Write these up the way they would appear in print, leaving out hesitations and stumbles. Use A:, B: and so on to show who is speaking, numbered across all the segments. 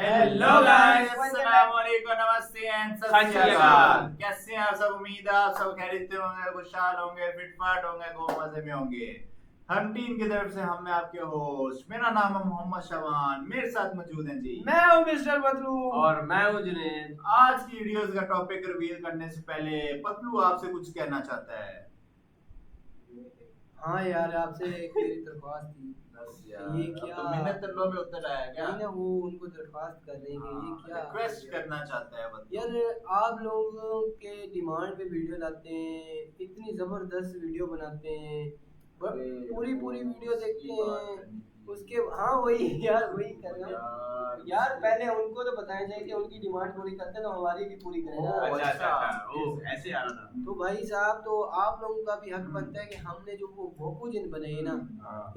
A: Hello guys, अस्सलाम वालेकुम, नमस्ते एंड सत श्री अकाल। कैसे हैं आप सब? उम्मीद है आप सब खैरियत से होंगे, खुशहाल होंगे, फिटफाट होंगे, खूब मजे में होंगे। हम टीम की तरफ से हम आपके होस्ट, मेरा नाम है मोहम्मद शबान, मेरे साथ मौजूद हैं जी
B: मैं हूं मिस्टर पतलू
C: और मैं हूं जुनैद।
A: आज की वीडियोस का टॉपिक रिवील करने से पहले पतलू आपसे कुछ कहना चाहता है।
B: हाँ यार, आपसे एक मेरी दरख्वास्त थी। ये क्या
A: तो मैंने तल्लो में उतर आया क्या?
B: नहीं ना, वो उनको दरख्वास्त कर रहे हैं ये क्या
A: रिक्वेस्ट करना चाहता है पतलू।
B: यार, आप लोगों के डिमांड पे वीडियो लाते हैं, इतनी जबरदस्त वीडियो बनाते हैं, पूरी वीडियो देखते हैं उसके। हाँ वही यार, वही कर रहे हैं यार। पहले उनको तो बताया जाए कि उनकी डिमांड पूरी करते हैं तो हमारी भी पूरी करें ना।
C: ऐसे आ रहा था।
B: तो भाई साहब, तो आप लोगों का भी हक बनता है कि हमने जो वो भोपू जिन बनाई ना,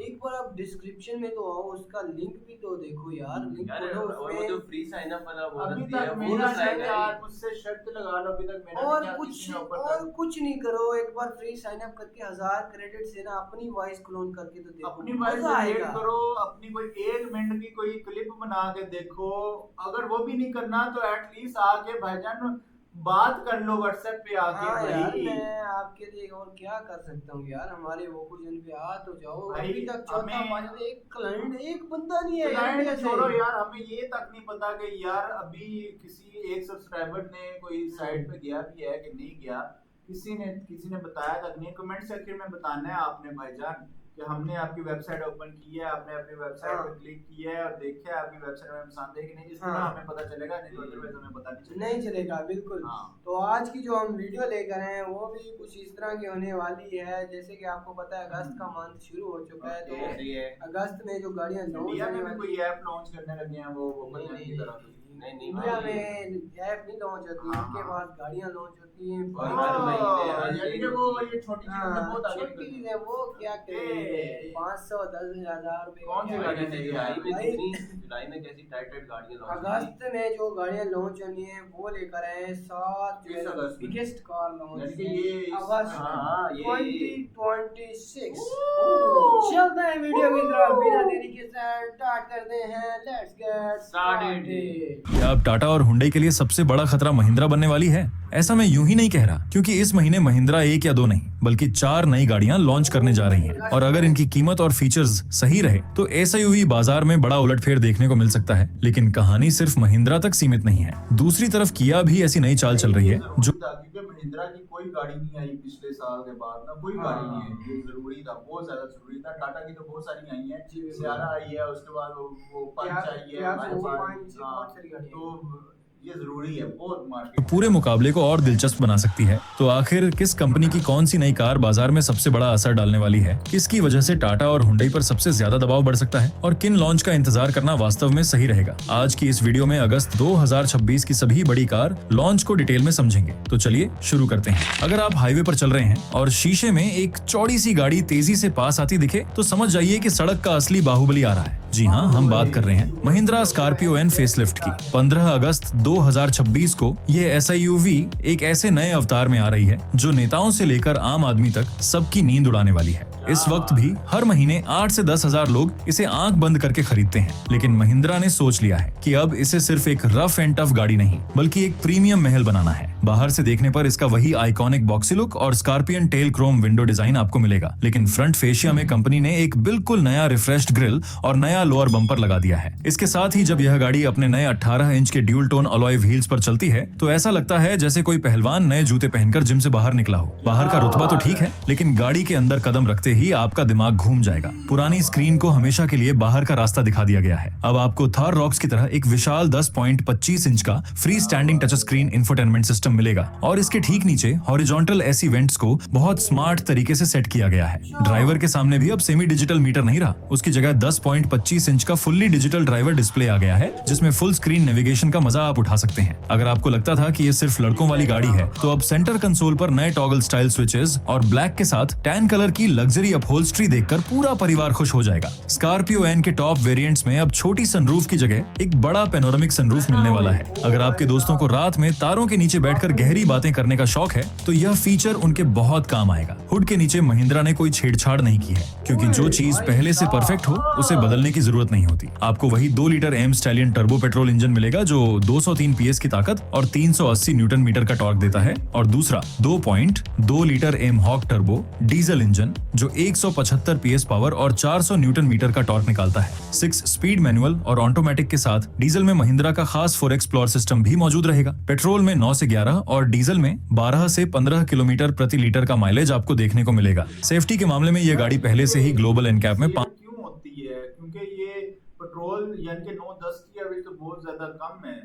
B: एक बार आप डिस्क्रिप्शन में तो आओ, उसका लिंक भी तो देखो यार। लिंक खोलो
C: और वो जो फ्री साइन अप वाला वो
A: अभी
C: दिया
A: तक
C: है,
A: मेरा
C: वो साइन
A: यार मुझसे शर्त लगा लो, अभी तक मेरा
B: और
A: नहीं
B: कुछ
A: किसी ने ऊपर
B: और
A: तक
B: कुछ नहीं करो, एक बार फ्री साइन अप करके 1000 क्रेडिट से ना अपनी वॉइस क्लोन करके तो देखो,
A: अपनी वॉइस
B: मजा
A: जनरेट
B: आएगा।
A: करो, अपनी कोई 1 मिनट की कोई क्लिप बना के देखो। अगर वो भी नहीं करना तो एटलीस्ट आके भाईजान बात कर लो व्हाट्सएप पे आके।
B: हाँ यार,
A: भाई
B: मैं आपके लिए और क्या कर सकता हूँ यार। हमारे वो जन पे आ तो जाओ।
A: भाई,
B: अभी तक चौथा
A: हमें-
B: पांचवा एक क्लाइंट, एक बंदा नहीं है यार।
A: क्लाइंट
B: मेरे
A: छोड़ो
B: से।
A: यार, हमें ये तक नहीं पता कि यार अभी किसी एक सब्सक्राइबर ने कोई साइट पे गया भी है कि नहीं गया। किसी ने बताया तक नहीं। कमेंट सेक्शन में बताना है आपने भाईजान कि हमने आपकी वेबसाइट ओपन की है, आपने अपनी वेबसाइट पे क्लिक किया है और देखा है आपकी वेबसाइट में पसंद है कि नहीं। इस तरह हमें पता चलेगा, नहीं तो अदरवाइज हमें पता नहीं चलेगा।
B: नहीं चलेगा बिल्कुल।
A: हाँ।
B: तो आज की जो हम वीडियो लेकर आए हैं वो भी कुछ इस तरह की होने वाली है। जैसे कि आपको पता है अगस्त का मंथ शुरू हो चुका है, तो अगस्त में जो गाड़ियां लॉन्च
A: इंडिया
B: होने
A: में भी
B: वाली
A: कोई ऐप लॉन्च करने लगे हैं, वो ओपन
B: नहीं,
A: की तरह।
C: नहीं
B: इंडिया में ऐप नहीं लॉन्च होती, इनके पास गाड़ियां लॉन्च होती हैं।
C: और हर महीने
A: यानी कि वो ये छोटी चीज में बहुत आगे
B: छोटी
A: निकल
B: चीज है, वो क्या करें। 500 10,000 रुपए
A: कौन सी
B: का
A: गाड़ी
B: क्या
A: चाहिए?
C: जुलाई में कैसी टाइट गाड़ियां लॉन्च
B: अगस्त में जो गाड़ियां लॉन्च होनी है वो लेकर आए 7
A: 30 अगस्त में।
B: बिगेस्ट कार लॉन्च
A: यानी कि ये
B: अगस्त
C: हाँ, ये
B: 2026। चलते हैं वीडियो की तरफ, बिना देरी के स्टार्ट करते हैं। Let's get started.
D: क्या अब टाटा और हुंडई के लिए सबसे बड़ा खतरा महिंद्रा बनने वाली है? ऐसा मैं यूं ही नहीं कह रहा, क्योंकि इस महीने महिंद्रा 1 या 2 नहीं बल्कि 4 नई गाड़ियां लॉन्च करने जा रही हैं। और अगर इनकी कीमत और फीचर्स सही रहे तो एसयूवी बाजार में बड़ा उलटफेर देखने को मिल सकता है। लेकिन कहानी सिर्फ महिंद्रा तक सीमित नहीं है। दूसरी तरफ किया भी ऐसी नई चाल चल रही है जो
A: क्योंकि महिंद्रा की कोई गाड़ी नहीं आई पिछले साल के बाद ना, कोई गाड़ी नहीं आई। ये जरूरी था, बहुत ज्यादा जरूरी था। टाटा की तो बहुत सारी आई हैं, सियारा आई है, उसके बाद वो पंच आई है, तो ये जरूरी है बहुत मार्केट।
D: पूरे मुकाबले को और दिलचस्प बना सकती है। तो आखिर किस कंपनी की कौन सी नई कार बाजार में सबसे बड़ा असर डालने वाली है? किसकी वजह से टाटा और हुंडई पर सबसे ज्यादा दबाव बढ़ सकता है? और किन लॉन्च का इंतजार करना वास्तव में सही रहेगा? आज की इस वीडियो में अगस्त 2026 की सभी बड़ी कार लॉन्च को डिटेल में समझेंगे। तो चलिए शुरू करते हैं। अगर आप हाईवे पर चल रहे हैं और शीशे में एक चौड़ी सी गाड़ी तेजी से पास आती दिखे तो समझ जाइए कि सड़क का असली बाहुबली आ रहा है। जी हाँ, हम बात कर रहे हैं महिंद्रा स्कॉर्पियो एन फेसलिफ्ट की। 15 अगस्त 2026 को ये एसयूवी एक ऐसे नए अवतार में आ रही है जो नेताओं से लेकर आम आदमी तक सबकी नींद उड़ाने वाली है। इस वक्त भी हर महीने 8 से 10 हजार लोग इसे आंख बंद करके खरीदते हैं। लेकिन महिंद्रा ने सोच लिया है कि अब इसे सिर्फ एक रफ एंड टफ गाड़ी नहीं बल्कि एक प्रीमियम महल बनाना है। बाहर से देखने पर इसका वही आइकॉनिक बॉक्सी लुक और scorpion tail chrome window design आपको मिलेगा, लेकिन फ्रंट फेशिया में कंपनी ने एक बिल्कुल नया रिफ्रेश्ड ग्रिल और नया लोअर बम्पर लगा दिया है। इसके साथ ही जब यह गाड़ी अपने नए 18 इंच के ड्यूल टोन अलॉय व्हील्स पर चलती है तो ऐसा लगता है जैसे कोई पहलवान नए जूते पहनकर जिम से बाहर निकला हो। बाहर का रुतबा तो ठीक है, लेकिन गाड़ी के अंदर कदम रखते ही आपका दिमाग घूम जाएगा। पुरानी स्क्रीन को हमेशा के लिए बाहर का रास्ता दिखा दिया गया है। अब आपको थार रॉक्स की तरह एक विशाल 10.25 इंच का free standing touch screen infotainment system मिलेगा और इसके ठीक नीचे हॉरिजॉन्टल एसी वेंट्स को बहुत स्मार्ट तरीके से सेट किया गया है। ड्राइवर के सामने भी अब सेमी डिजिटल मीटर नहीं रहा, उसकी जगह 10.25 इंच का फुल्ली डिजिटल ड्राइवर डिस्प्ले आ गया है जिसमें फुल स्क्रीन नेविगेशन का मजा आप उठा सकते हैं। अगर आपको लगता था कि ये सिर्फ लड़कों वाली गाड़ी है तो अब सेंटर कंसोल पर नए टॉगल स्टाइल स्विचेस और ब्लैक के साथ टैन कलर की लग्जरी अपहोल्स्ट्री देखकर पूरा परिवार खुश हो जाएगा। स्कॉर्पियो एन के टॉप वेरिएंट्स में अब छोटी सनरूफ की जगह एक बड़ा पेनोरामिक सनरूफ मिलने वाला है। अगर आपके दोस्तों को रात में तारों के नीचे बैठ बैठकर गहरी बातें करने का शौक है तो यह फीचर उनके बहुत काम आएगा। हुड के नीचे महिंद्रा ने कोई छेड़छाड़ नहीं की है, क्योंकि जो चीज पहले से परफेक्ट हो उसे बदलने की जरूरत नहीं होती। आपको वही 2 litre M Stallion turbo petrol engine मिलेगा जो 203 PS की ताकत और 380 न्यूटन मीटर का टॉर्क देता है, और दूसरा 2.2 litre M Hawk turbo diesel engine जो 175 PS पावर और 400 न्यूटन मीटर का टॉर्क निकालता है। 6 स्पीड मैनुअल और ऑटोमेटिक के साथ डीजल में महिंद्रा का खास 4 एक्सप्लोर सिस्टम भी मौजूद रहेगा। पेट्रोल में 9 से 11 और डीजल में 12 से 15 किलोमीटर प्रति लीटर का माइलेज आपको देखने को मिलेगा। सेफ्टी के मामले में यह गाड़ी पहले से ही ग्लोबल एनकैप में
A: क्यों होती है? क्योंकि ये पेट्रोल यानी कि 9-10 की एवरेज तो बहुत ज्यादा कम है,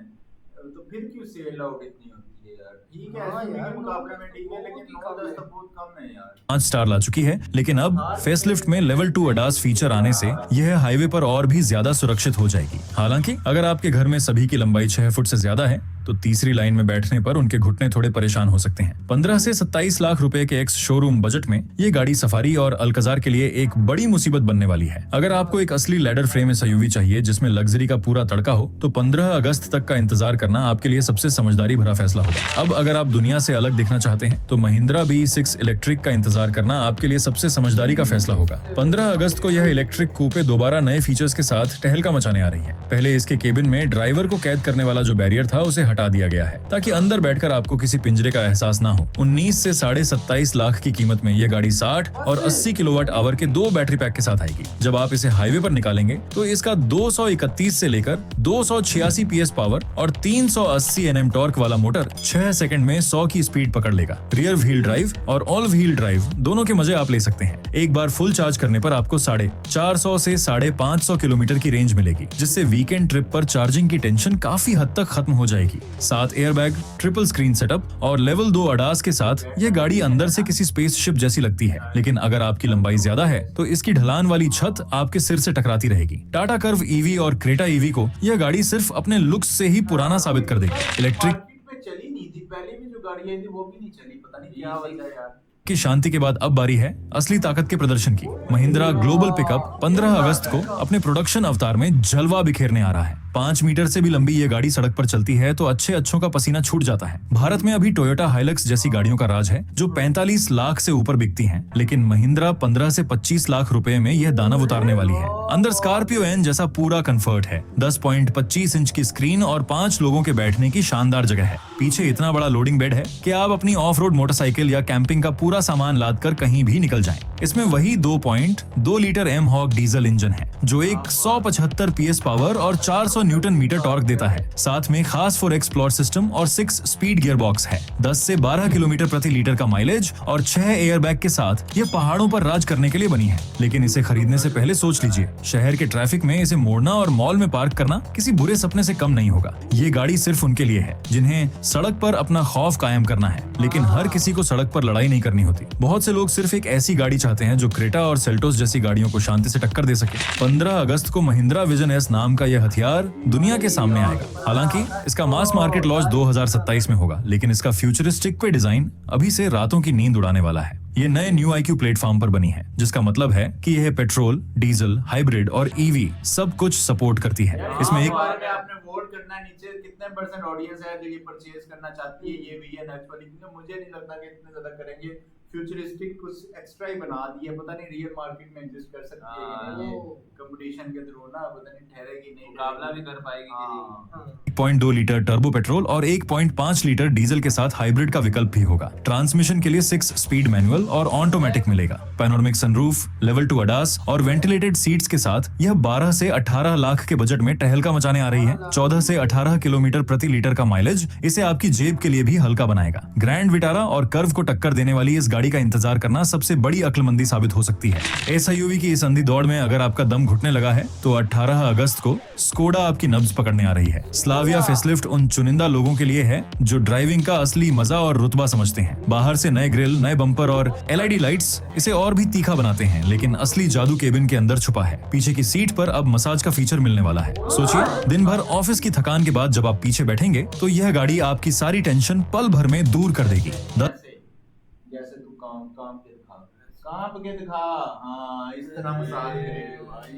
A: तो फिर क्यों सेल आउट इतनी होती है यार? ठीक है,
B: हाँ
A: SUV
B: यार,
A: के मुकाबले में ठीक है,
B: बहुत
A: लेकिन
B: ही कम
A: 9-10
B: है।
A: तो बहुत कम है यार।
D: 5 स्टार ला चुकी है, लेकिन अब फेसलिफ्ट में लेवल 2 ADAS फीचर आने से यह हाईवे पर और भी ज्यादा सुरक्षित हो जाएगी। हालांकि अगर आपके घर में सभी की लंबाई 6 फुट से ज्यादा है तो तीसरी लाइन में बैठने पर उनके घुटने थोड़े परेशान हो सकते हैं। 15 से 27 लाख रुपए के एक्स शोरूम बजट में ये गाड़ी सफारी और अल्कजार के लिए एक बड़ी मुसीबत बनने वाली है। अगर आपको एक असली लैडर फ्रेम SUV चाहिए जिसमें लग्जरी का पूरा तड़का हो तो 15 अगस्त तक का इंतजार करना आपके लिए सबसे समझदारी भरा फैसला होगा। अब अगर आप दुनिया से अलग दिखना चाहते हैं तो महिंद्रा B6 इलेक्ट्रिक का इंतजार करना आपके लिए सबसे समझदारी का फैसला होगा। 15 अगस्त को यह इलेक्ट्रिक कूपे दोबारा नए फीचर्स के साथ टहलका मचाने आ रही है। पहले इसके केबिन में ड्राइवर को कैद करने वाला जो बैरियर था उसे हटा दिया गया है ताकि अंदर बैठकर आपको किसी पिंजरे का एहसास ना हो। 19 से 27.5 लाख की कीमत में यह गाड़ी 60 और 80 किलोवाट आवर के 2 बैटरी पैक के साथ आएगी। जब आप इसे हाईवे पर निकालेंगे तो इसका 231 से लेकर 286 PS पावर और 380 Nm टॉर्क वाला मोटर 6 सेकंड में 100 की स्पीड पकड़ लेगा। रियर व्हील ड्राइव और ऑल व्हील ड्राइव दोनों के मजे आप ले सकते हैं। एक बार फुल चार्ज करने पर आपको 450 से 550 किलोमीटर की रेंज मिलेगी, जिससे वीकेंड ट्रिप पर चार्जिंग की टेंशन काफी हद तक खत्म हो जाएगी। 7 एयरबैग, ट्रिपल स्क्रीन सेटअप और लेवल 2 ADAS के साथ यह गाड़ी अंदर से किसी स्पेसशिप जैसी लगती है, लेकिन अगर आपकी लंबाई ज्यादा है तो इसकी ढलान वाली छत आपके सिर से टकराती रहेगी। टाटा कर्व EV और क्रेटा EV को यह गाड़ी सिर्फ अपने लुक्स से ही पुराना साबित कर देगी। इलेक्ट्रिक
A: मार्केट में चली नहीं थी, पहले भी जो गाड़ियां थी वो भी नहीं चली, पता नहीं क्या वजह है यार।
D: की शांति के बाद अब बारी है असली ताकत के प्रदर्शन की। महिंद्रा ग्लोबल पिकअप 15 अगस्त को अपने प्रोडक्शन अवतार में जलवा बिखेरने आ रहा है। 5 मीटर से भी लंबी ये गाड़ी सड़क पर चलती है तो अच्छों का पसीना छूट जाता है। भारत में अभी टोयोटा हाइलक्स जैसी गाड़ियों का राज है जो 45 लाख से ऊपर बिकती हैं, लेकिन महिंद्रा 15 से 25 लाख रुपए में यह दानव उतारने वाली है। अंदर स्कॉर्पियो एन जैसा पूरा कंफर्ट है, 10.25 इंच की स्क्रीन और 5 लोगों के बैठने की शानदार जगह है। पीछे इतना बड़ा लोडिंग बेड है कि आप अपनी ऑफ रोड मोटरसाइकिल या कैंपिंग का पूरा सामान लाद कर कहीं भी निकल जाएं। इसमें वही 2.2 litre M Hawk diesel engine है जो एक 175 PS पावर और 400 न्यूटन मीटर टॉर्क देता है। साथ में खास 4 एक्सप्लोर सिस्टम और 6 स्पीड गियर बॉक्स है। 10 से 12 किलोमीटर प्रति लीटर का माइलेज और 6 एयरबैग के साथ ये पहाड़ों पर राज करने के लिए बनी है। लेकिन इसे खरीदने से पहले सोच लीजिए, शहर के ट्रैफिक में इसे मोड़ना और मॉल में पार्क करना किसी बुरे सपने से कम नहीं होगा। ये गाड़ी सिर्फ उनके लिए है जिन्हें सड़क पर अपना खौफ कायम करना है, लेकिन हर किसी को सड़क पर लड़ाई नहीं करनी होती। बहुत से लोग सिर्फ एक ऐसी गाड़ी चाहते हैं जो क्रेटा और सेल्टोस जैसी गाड़ियों को शांति से टक्कर दे सके। 15 अगस्त को महिंद्रा विजन S नाम का यह हथियार दुनिया के सामने आएगा। हालांकि इसका मास मार्केट लॉन्च 2027 में होगा, लेकिन इसका फ्यूचरिस्टिक पे डिजाइन अभी से रातों की नींद उड़ाने वाला है। ये नए न्यू IQ प्लेटफॉर्म पर बनी है, जिसका मतलब है कि यह पेट्रोल, डीजल, हाइब्रिड और EV सब कुछ सपोर्ट करती है। इसमें एक
A: आपने वोट करना है नीचे कितने % ऑडियंस है जो ये परचेज करना चाहती है ये VN एक्चुअली, क्योंकि मुझे नहीं लगता कि इतने ज्यादा करेंगे। फ्यूचरिस्टिक कुछ एक्स्ट्रा ही बना दिया, पता नहीं रियल मार्केट में एग्जिस्ट कर सकती है कि नहीं, कंपटीशन के थ्रू ना, पता नहीं ठहरेगी नहीं,
C: मुकाबला भी कर पाएगी कि नहीं।
D: 1.2 लीटर टर्बो पेट्रोल और 1.5 लीटर डीजल के साथ हाइब्रिड का विकल्प भी होगा। ट्रांसमिशन के लिए 6 स्पीड मैनुअल और ऑटोमेटिक मिलेगा। पैनोरामिक सनरूफ, लेवल 2 ADAS और वेंटिलेटेड सीट्स के साथ यह 12 से 18 लाख के बजट में टहलका मचाने आ रही है। 14 से 18 किलोमीटर प्रति लीटर का माइलेज इसे आपकी जेब के लिए भी हल्का बनाएगा। ग्रैंड विटारा और कर्व को टक्कर देने वाली इस गाड़ी का इंतजार करना सबसे बड़ी अक्लमंदी साबित हो सकती है। SUV की इस अंधी दौड़ में अगर आपका दम घुटने लगा है तो 18 अगस्त को स्कोडा आपकी नब्ज पकड़ने आ रही है। स्लाविया फेसलिफ्ट उन चुनिंदा लोगों के लिए है जो ड्राइविंग का असली मजा और रुतबा समझते हैं। बाहर से नए ग्रिल, नए बम्पर और LED लाइट्स इसे और भी तीखा बनाते हैं, लेकिन असली जादू केबिन के अंदर छुपा है। पीछे की सीट पर अब मसाज का फीचर मिलने वाला है। सोचिए, दिन भर ऑफिस की थकान के बाद जब आप पीछे बैठेंगे तो यह गाड़ी आपकी सारी टेंशन पल भर में दूर कर देगी।
A: जैसे तू काम के दिखा कांप के दिखा, हाँ इस तरह मसाज करेंगे भाई।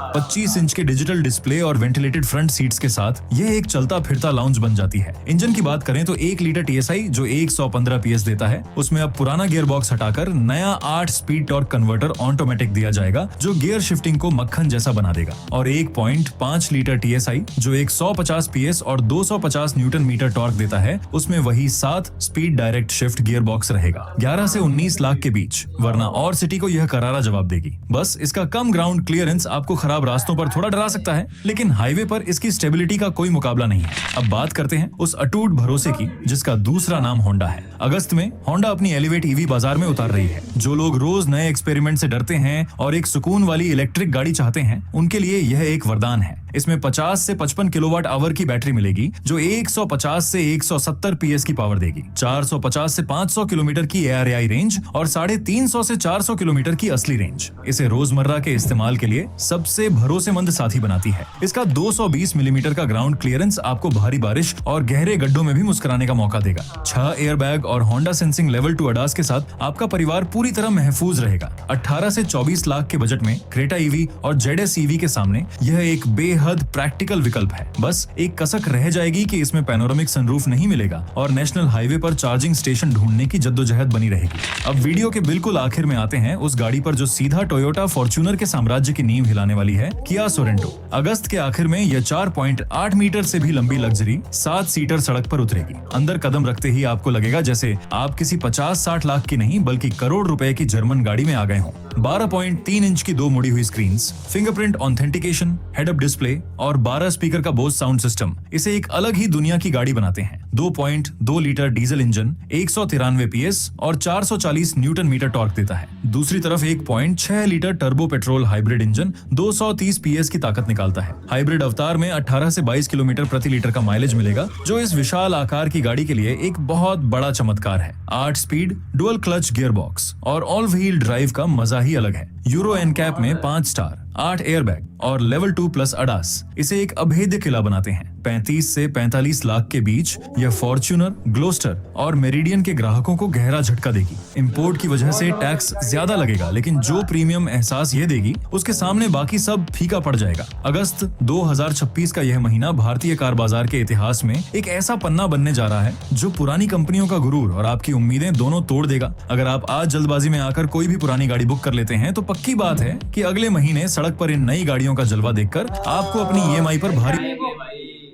D: 25 इंच के डिजिटल डिस्प्ले और वेंटिलेटेड फ्रंट सीट्स के साथ यह एक चलता फिरता लाउंज बन जाती है। इंजन की बात करें तो 1 लीटर TSI जो 115 PS देता है, उसमें अब पुराना गियर बॉक्स हटाकर नया 8 स्पीड टॉर्क कन्वर्टर ऑटोमेटिक दिया जाएगा जो गियर शिफ्टिंग को मक्खन जैसा बना देगा। और 1.5 लीटर TSI जो 150 PS और 250 न्यूटन मीटर टॉर्क देता है, उसमें वही 7 speed direct shift gear box रहेगा। 11 से 19 लाख के बीच, वरना और सिटी को यह करारा जवाब देगी। बस इसका कम ग्राउंड क्लियरेंस आपको खराब रास्तों पर थोड़ा डरा सकता है, लेकिन हाईवे पर इसकी स्टेबिलिटी का कोई मुकाबला नहीं है। अब बात करते हैं उस अटूट भरोसे की जिसका दूसरा नाम होंडा है। अगस्त में होंडा अपनी एलिवेट EV बाजार में उतार रही है। जो लोग रोज नए एक्सपेरिमेंट से डरते हैं और एक सुकून वाली इलेक्ट्रिक गाड़ी चाहते हैं, उनके लिए यह एक वरदान है। इसमें 50 से 55 किलोवाट आवर की बैटरी मिलेगी जो 150 से 170 PS की पावर देगी, 450 से 500 किलोमीटर की ARAI रेंज और 350 से 400 किलोमीटर की असली रेंज इसे रोजमर्रा के इस्तेमाल के लिए सबसे भरोसेमंद साथी बनाती है। इसका 220 मिलीमीटर का ग्राउंड क्लियरेंस आपको भारी बारिश और गहरे गड्ढों में भी मुस्कुराने का मौका देगा। 6 एयरबैग और होंडा सेंसिंग लेवल 2 ADAS के साथ आपका परिवार पूरी तरह महफूज रहेगा। 18 से 24 लाख के बजट में क्रेटा EV और ZS EV के सामने यह एक बेहद प्रैक्टिकल विकल्प है। बस एक कसक रह जाएगी कि इसमें पैनोरामिक सनरूफ नहीं मिलेगा और नेशनल हाईवे पर चार्जिंग स्टेशन ढूंढने की जद्दोजहद बनी रहेगी। अब वीडियो के बिल्कुल आखिर में आते हैं उस गाड़ी पर जो सीधा टोयोटा फॉर्च्यूनर के साम्राज्य की नींव हिलाने वाली है, किया सोरेंटो। अगस्त के आखिर में यह 4.8 मीटर से भी लंबी लग्जरी 7 सीटर सड़क पर उतरेगी। अंदर कदम रखते ही आपको लगेगा जैसे आप किसी 50-60 लाख की नहीं बल्कि करोड़ रुपए की जर्मन गाड़ी में आ गए हों। 12.3 इंच की 2 मुड़ी हुई screens, fingerprint authentication, head up display और 12 स्पीकर का बोस साउंड सिस्टम इसे एक अलग ही दुनिया की गाड़ी बनाते हैं। 2.2 लीटर डीजल इंजन 193 PS और 440 न्यूटन मीटर टॉर्क देता है। दूसरी तरफ 1.6 litre turbo petrol hybrid engine 230 PS की ताकत निकालता है। हाइब्रिड अवतार में 18 से 22 किलोमीटर प्रति लीटर का माइलेज मिलेगा जो इस विशाल आकार की गाड़ी के लिए एक बहुत बड़ा चमत्कार है। 8 speed dual clutch gear box और ऑल व्हील ड्राइव का मजा ही अलग है। यूरो NCAP में 5 स्टार, 8 एयरबैग और लेवल 2+ ADAS इसे एक अभेद्य किला बनाते हैं। 35 से 45 लाख के बीच यह फॉर्च्यूनर, ग्लोस्टर और मेरिडियन के ग्राहकों को गहरा झटका देगी। इंपोर्ट की वजह से टैक्स ज्यादा लगेगा, लेकिन जो प्रीमियम एहसास ये देगी उसके सामने बाकी सब फीका पड़ जाएगा। अगस्त 2026 का यह महीना भारतीय कार बाजार के इतिहास में एक ऐसा पन्ना बनने जा रहा है जो पुरानी कंपनियों का गुरूर और आपकी उम्मीदें दोनों तोड़ देगा। अगर आप आज जल्दबाजी में आकर कोई भी पुरानी गाड़ी बुक कर लेते हैं तो पक्की बात है कि अगले महीने सड़क पर इन नई गाड़ियों का जलवा देखकर आपको अपनी EMI पर भारी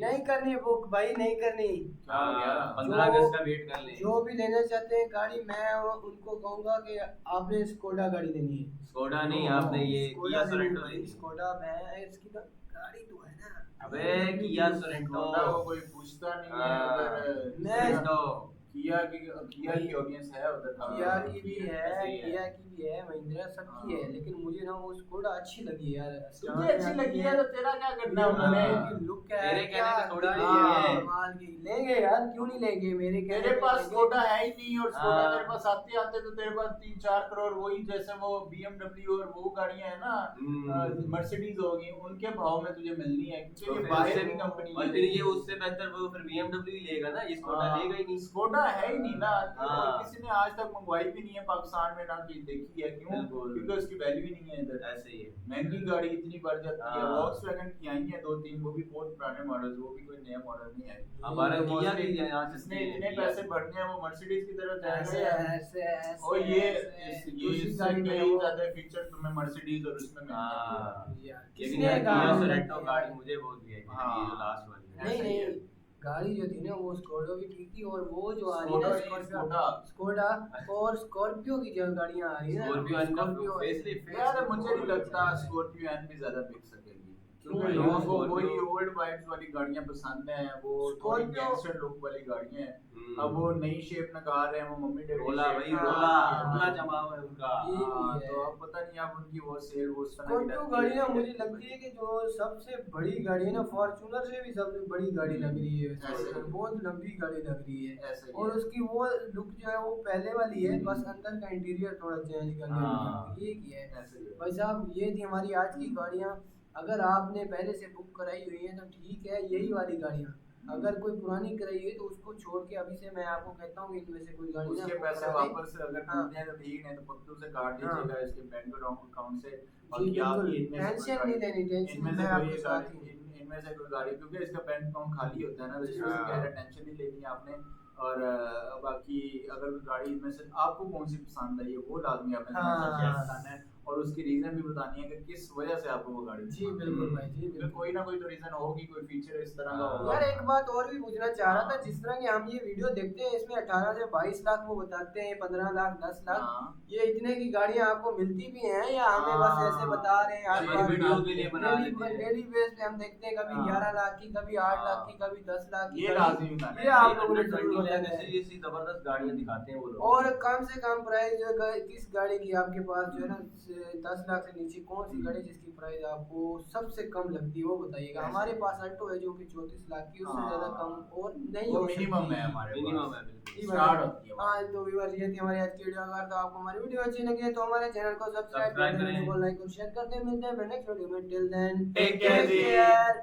B: नहीं करनी बुक भाई, नहीं करनी।
C: 15 अगस्त का वेट कर ले।
B: जो भी लेना चाहते हैं गाड़ी, मैं उनको कहूंगा कि आपने स्कोडा गाड़ी लेनी है।
C: स्कोडा नहीं, आपने ये किया सोरेंटो लेनी है।
B: स्कोडा मैं इसकी तो गाड़ी तो है ना।
C: अबे किया सोरेंटो
A: को कोई पूछता नहीं है। अगर
C: मैं
A: किया की ऑडियंस है उधर,
B: किया की भी है, महिंद्रा सबकी है, लेकिन मुझे ना वो स्कोडा अच्छी लगी यार।
A: तुझे अच्छी लगी है तो तेरा क्या करना है उन्होंने?
B: लुक क्या है,
C: तेरे कहने पे थोड़ी
B: कमाल की। लेंगे यार, क्यों नहीं लेंगे?
A: मेरे पास स्कोडा है ही नहीं, और स्कोडा तेरे पास आते तो तेरे पास 3-4 करोड़ वही जैसे वो BMW और वो गाड़ियां है ना, मर्सिडीज होगी, उनके भाव में तुझे मिलनी है क्योंकि ये बाहर की कंपनी है।
C: और फिर ये उससे बेहतर वो फिर BMW ही लेगा ना, ये स्कोडा लेगा ही नहीं।
A: स्कोडा है ही नहीं ना, और किसी ने आज तक मंगवाई भी नहीं है पाकिस्तान में, ना की देखी है। क्यों? क्योंकि उसकी वैल्यू ही नहीं है इधर।
C: ऐसे ही है,
A: महंगी गाड़ी इतनी बढ़ जाती है। वॉक्सवैगन की आई है 2-3, वो भी बहुत पुराने मॉडल्स, वो भी कोई नया मॉडल नहीं है।
C: हमारा किया की यहां से
A: इसने इतने पैसे भरने हैं, वो मर्सिडीज की तरफ
B: ऐसे
A: जाएगा।
B: ऐसे
A: और ये इससे कई ज्यादा फीचर तुम्हें मर्सिडीज और उसमें मिलेंगे।
C: लेकिन यार किया सोरेंटो गाड़ी मुझे बहुत भी है, ये जो लास्ट वाली है।
B: नहीं गाड़ी जो थी ना वो स्कोडा भी ठीक थी, और वो जो आ रही है ना स्कोडा और स्कॉर्पियो की जो गाड़ियां आ रही है ना,
C: स्कॉर्पियो फेसलिफ्ट।
A: यार मुझे नहीं लगता स्कॉर्पियो एन भी ज्यादा बिक सकेगी, क्योंकि लोगों को वही ओल्ड वाइब्स वाली गाड़ियां पसंद हैं, वो थोड़ी गैंगस्टर लुक वाली गाड़ियां हैं। अब वो नई शेप निकाल रहे हैं, वो मम्मी डैडी
C: रोला भाई, रोला जमाव है उनका।
A: तो अब पता नहीं अब उनकी वो सेल वो
B: स्कॉर्पियो गाड़ी ना मुझे लगती है कि जो सबसे बड़ी गाड़ी है ना, फॉर्च्यूनर से भी सबसे बड़ी गाड़ी लग रही है, बहुत लंबी गाड़ी लग रही है। और उसकी वो लुक जो है वो पहले वाली है, बस अंदर का इंटीरियर थोड़ा चेंज करने में ये किया है। भाई साहब ये थी हमारी आज की गाड़ियाँ। अगर आपने पहले से बुक कराई हुई है तो ठीक है, यही वाली गाड़ियाँ अगर कोई पुरानी कराई हुई तो उसको छोड़ के अभी से मैं आपको कहता हूँ इनमें से कोई गाड़ी
A: उसके
B: ना
A: पैसे
B: करा दें।
A: वापस अगर
B: हाँ।
A: मिलते हैं तो ठीक, नहीं तो पत्तू से काट
B: हाँ।
A: लीजिएगा इसके बैंक अकाउंट से।
B: जी
A: बाकी आप
B: बिल्कुल,
A: इनमें से कोई
B: टेंशन नहीं
A: गाड़ी,
B: लेनी, टेंशन
A: इनमें
B: मैं
A: से कोई
B: आपके साथ ही हूँ।
A: इनमें से कोई गाड़ी, क्योंकि इसका बैंक अकाउंट खाली होता है ना, तो
B: जी,
A: इसमें से
C: हाँ।
A: कह रहे टेंशन नहीं लेनी है आपने। और बाकी अगर कोई गाड़ी इनमें से आपको कौन सी पसंद आई है वो लाजमी आपने
B: हाँ।
A: बताना है, और उसकी रीजन भी बतानी है कि किस वजह से आपको वो गाड़ी
B: जी
A: पसंद है।
B: बिल्कुल भाई, जी
A: क्योंकि
B: बिल्कुल।
A: कोई ना कोई तो रीजन होगी, कोई फीचर इस तरह का होगा।
B: यार एक बात और भी पूछना चाह रहा था, जिस तरह की हम ये वीडियो देखते हैं इसमें 18 से 22 लाख वो बताते हैं, 15 लाख 10 लाख,
A: हाँ।
B: ये इतने की गाड़ियां आपको मिलती भी हैं या हमें बस ऐसे बता रहे हैं?
A: हाँ,
B: हर
A: ये
B: बार
A: वीडियो के लिए
C: बना देते हैं।
B: डेली बेस पे हम देखते हैं कभी
A: हाँ।
B: 11 लाख की, कभी 8 लाख की,
A: हाँ।
B: कभी 10 लाख की
A: ये
B: गाड़ी।
A: लाजमी बताना
B: ये
A: है।
B: आप लोगों ने जरूर
C: 120
B: बताना
C: लाख
B: है।
C: ऐसी ऐसी जबरदस्त गाड़ियां दिखाते हैं वो लोग।
B: और कम से कम प्राइस किस गाड़ी की आपके पास जो है ना 10 लाख से नीचे कौन सी गाड़ी जिसकी प्राइस आपको सबसे कम लगती है वो बताइएगा। हमारे पास अल्टो है जो कि 34 लाख की, उससे
A: हाँ।
B: ज्यादा कम और नहीं
A: वो
B: हो
A: मिनिमम
B: सकती।
A: है हमारे
C: मिनिमम है
A: पास।
C: बिल्कुल।
B: जी
A: स्टार्ट
B: भाई।
A: होती है
B: हाँ तो व्यूअर्स ये थी हमारी आज की वीडियो। अगर तो आपको हमारी वीडियो अच्छी लगी है तो हमारे चैनल को सब्सक्राइब
C: सब्सक्राइब
B: करें,
C: करें।
B: वीडियो को लाइक और शेयर करते हैं। मिलते हैं नेक्स्ट वीडियो में। टिल देन
A: Take care जी।
B: केयर।